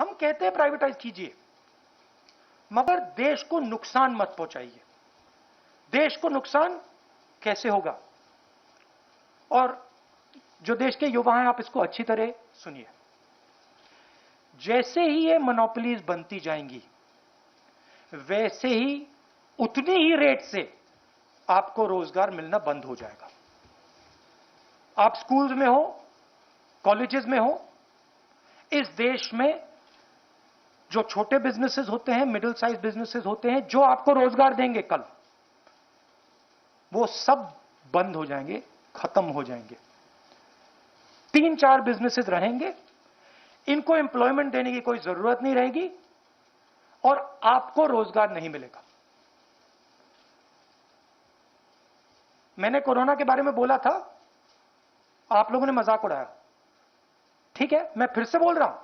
हम कहते हैं प्राइवेटाइज कीजिए, मगर देश को नुकसान मत पहुंचाइए। देश को नुकसान कैसे होगा? और जो देश के युवा हैं, आप इसको अच्छी तरह सुनिए। जैसे ही ये मोनोपोलीज बनती जाएंगी, वैसे ही उतनी ही रेट से आपको रोजगार मिलना बंद हो जाएगा। आप स्कूल्स में हो, कॉलेजेस में हो, इस देश में जो छोटे बिजनेसेस होते हैं, मिडिल साइज बिजनेसेस होते हैं, जो आपको रोजगार देंगे कल, वो सब बंद हो जाएंगे, खत्म हो जाएंगे। 3-4 बिजनेसेस रहेंगे, इनको एम्प्लॉयमेंट देने की कोई जरूरत नहीं रहेगी और आपको रोजगार नहीं मिलेगा। मैंने कोरोना के बारे में बोला था, आप लोगों ने मजाक उड़ाया। ठीक है, मैं फिर से बोल रहा हूं,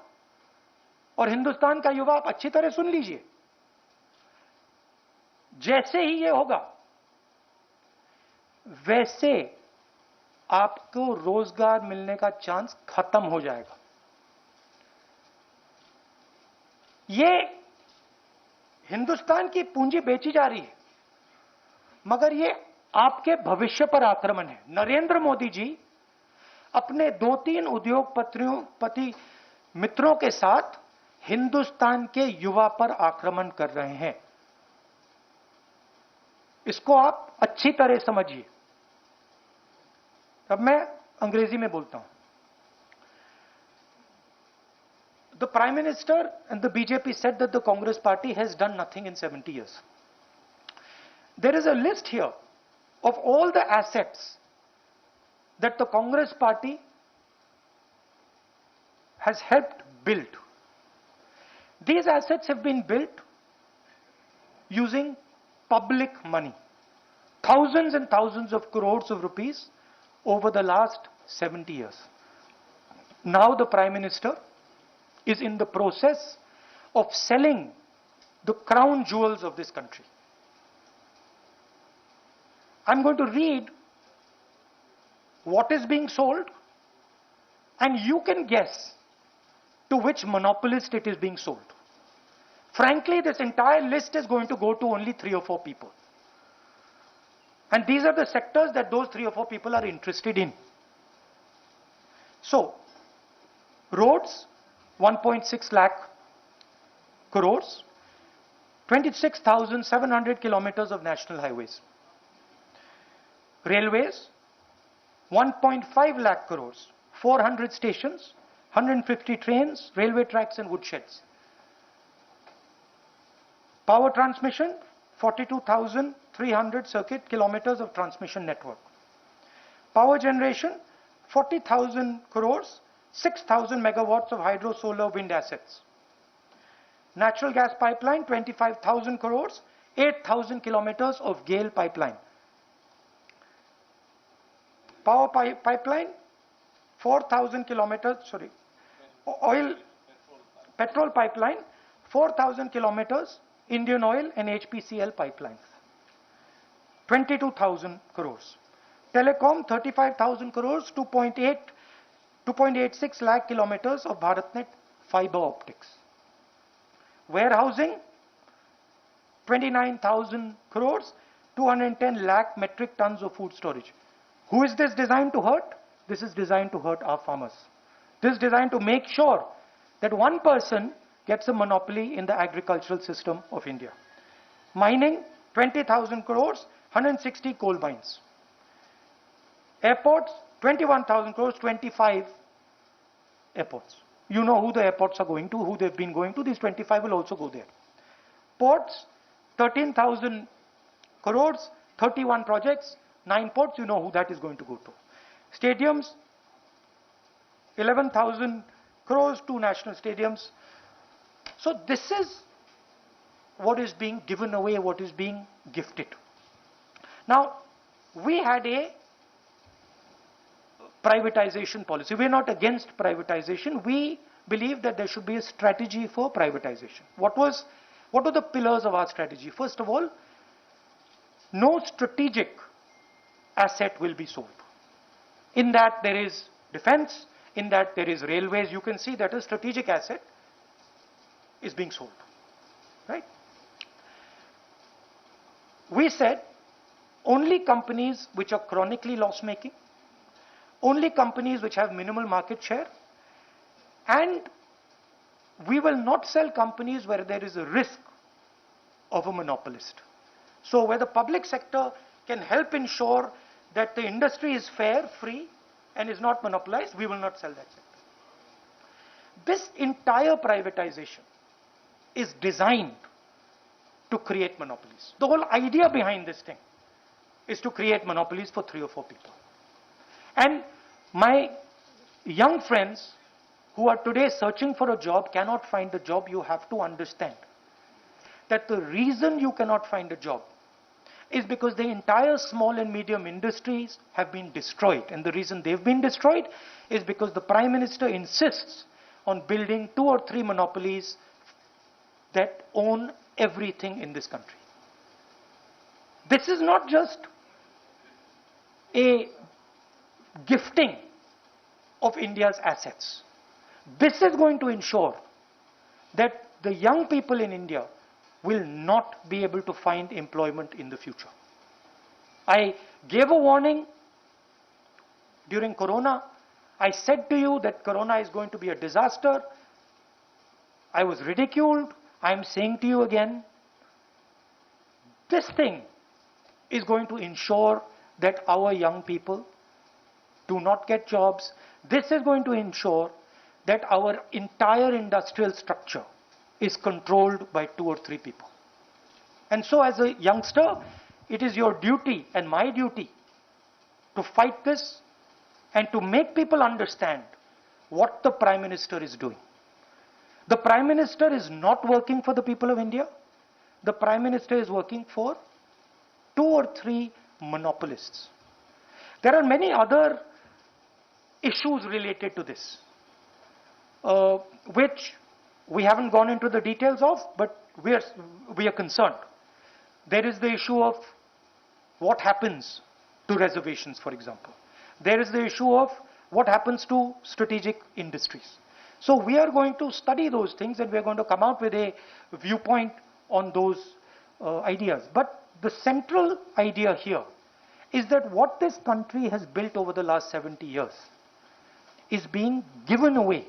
और हिंदुस्तान का युवा आप अच्छी तरह सुन लीजिए। जैसे ही ये होगा, वैसे आपको रोजगार मिलने का चांस खत्म हो जाएगा। ये हिंदुस्तान की पूंजी बेची जा रही है, मगर ये आपके भविष्य पर आक्रमण है। नरेंद्र मोदी जी अपने 2-3 उद्योगपति मित्रों के साथ हिंदुस्तान के युवा पर आक्रमण कर रहे हैं। इसको आप अच्छी तरह समझिए। अब मैं अंग्रेजी में बोलता हूं। The Prime Minister and the BJP said that the Congress party has done nothing in 70 years. There is a list here of all the assets that the Congress party has helped build. These assets have been built using public money, thousands and thousands of crores of rupees over the last 70 years. Now the Prime Minister is in the process of selling the crown jewels of this country. I'm going to read what is being sold, and you can guess to which monopolist it is being sold. Frankly, this entire list is going to go to only 3 or 4 people. And these are the sectors that those 3 or 4 people are interested in. So, roads, 1.6 lakh crores, 26,700 kilometers of national highways. Railways, 1.5 lakh crores, 400 stations, 150 trains, railway tracks and woodsheds. Power transmission, 42,300 circuit kilometers of transmission network. Power generation, 40,000 crores, 6,000 megawatts of hydro, solar, wind assets. Natural gas pipeline, 25,000 crores, 8,000 kilometers of GAIL pipeline. Power pipeline, 4,000 kilometers, sorry, petrol pipeline, 4,000 kilometers, Indian Oil and HPCL pipelines. 22,000 crores. Telecom, 35,000 crores, 2.86 lakh kilometers of BharatNet fiber optics. Warehousing, 29,000 crores, 210 lakh metric tons of food storage. Who is this designed to hurt? This is designed to hurt our farmers. This is designed to make sure that one person gets a monopoly in the agricultural system of India. Mining, 20,000 crores, 160 coal mines. Airports, 21,000 crores, 25 airports. You know who the airports are going to, who they've been going to. These 25 will also go there. Ports, 13,000 crores, 31 projects, 9 ports. You know who that is going to go to. Stadiums, 11,000 crores, 2 national stadiums. So this is what is being given away, what is being gifted. Now, we had a privatization policy. We're not against privatization. We believe that there should be a strategy for privatization. What were the pillars of our strategy? First of all, no strategic asset will be sold. In that there is defense, in that there is railways. You can see that a strategic asset is being sold, right? We said only companies which are chronically loss-making, only companies which have minimal market share, and we will not sell companies where there is a risk of a monopolist. So where the public sector can help ensure that the industry is fair, free, and is not monopolized, we will not sell that sector. This entire privatization is designed to create monopolies. The whole idea behind this thing is to create monopolies for 3 or 4 people. And my young friends who are today searching for a job cannot find a job. You have to understand that the reason you cannot find a job is because the entire small and medium industries have been destroyed. And the reason they've been destroyed is because the Prime Minister insists on building 2 or 3 monopolies that own everything in this country. This is not just a gifting of India's assets. This is going to ensure that the young people in India will not be able to find employment in the future. I gave a warning during Corona. I said to you that Corona is going to be a disaster. I was ridiculed. I am saying to you again, this thing is going to ensure that our young people do not get jobs. This is going to ensure that our entire industrial structure is controlled by 2 or 3 people. And so as a youngster, it is your duty and my duty to fight this and to make people understand what the Prime Minister is doing. The Prime Minister is not working for the people of India. The Prime Minister is working for 2 or 3 monopolists. There are many other issues related to this, which we haven't gone into the details of, but we are concerned. There is the issue of what happens to reservations, for example. There is the issue of what happens to strategic industries. So we are going to study those things and we are going to come out with a viewpoint on those ideas. But the central idea here is that what this country has built over the last 70 years is being given away.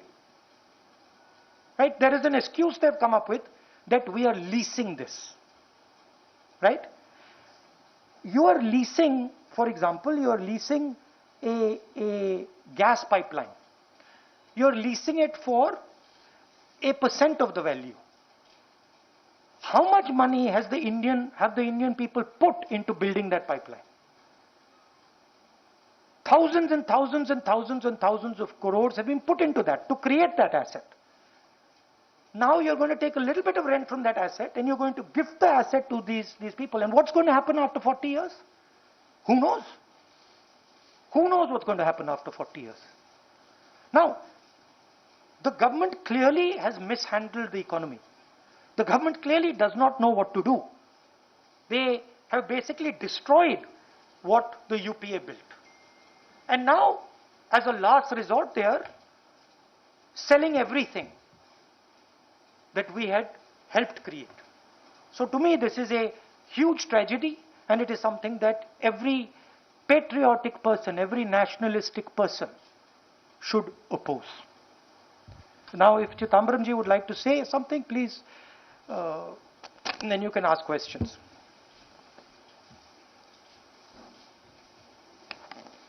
Right? There is an excuse they've come up with that we are leasing this. Right? You are leasing, for example, you are leasing a gas pipeline. You are leasing it for a % of the value. How much money have the Indian people put into building that pipeline? Thousands and thousands and thousands and thousands of crores have been put into that to create that asset. Now you're going to take a little bit of rent from that asset and you're going to give the asset to these people. And what's going to happen after 40 years? Who knows? Who knows what's going to happen after 40 years? Now, the government clearly has mishandled the economy. The government clearly does not know what to do. They have basically destroyed what the UPA built. And now, as a last resort, they are selling everything that we had helped create. So to me, this is a huge tragedy, and it is something that every patriotic person, every nationalistic person should oppose. So now if Chithambaramji would like to say something, please, and then you can ask questions.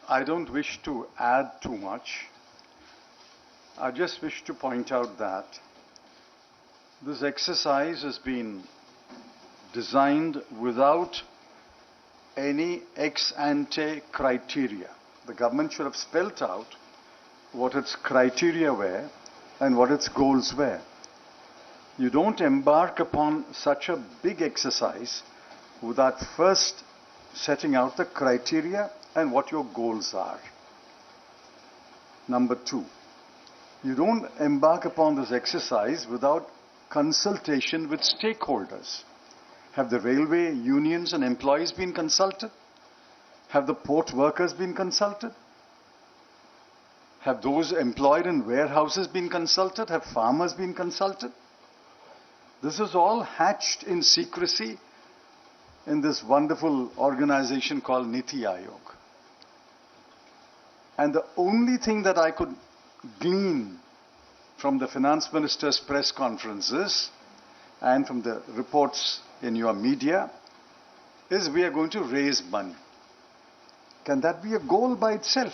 I don't wish to add too much. I just wish to point out that this exercise has been designed without any ex-ante criteria. The government should have spelt out what its criteria were and what its goals were. You don't embark upon such a big exercise without first setting out the criteria and what your goals are. Number 2, you don't embark upon this exercise without consultation with stakeholders. Have the railway unions and employees been consulted? Have the port workers been consulted? Have those employed in warehouses been consulted? Have farmers been consulted? This is all hatched in secrecy in this wonderful organization called Niti Aayog. And the only thing that I could glean from the finance minister's press conferences and from the reports in your media is we are going to raise money. Can that be a goal by itself?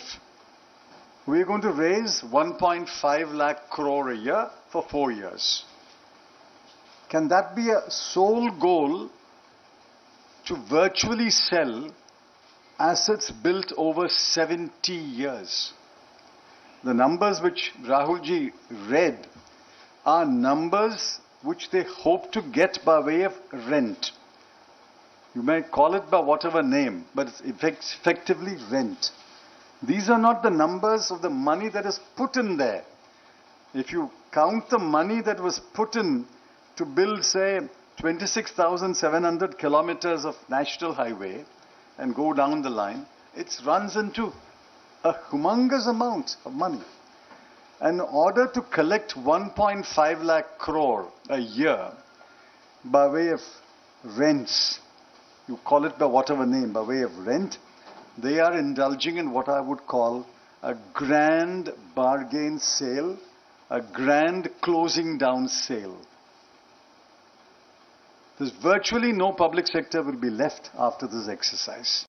We are going to raise 1.5 lakh crore a year for 4 years. Can that be a sole goal to virtually sell assets built over 70 years? The numbers which Rahul ji read are numbers which they hope to get by way of rent. You may call it by whatever name, but it's effectively rent. These are not the numbers of the money that is put in there. If you count the money that was put in to build, say, 26,700 kilometers of national highway and go down the line, it runs into a humongous amount of money. And in order to collect 1.5 lakh crore a year by way of rents, you call it by whatever name, by way of rent, they are indulging in what I would call a grand bargain sale, a grand closing down sale. There's virtually no public sector will be left after this exercise.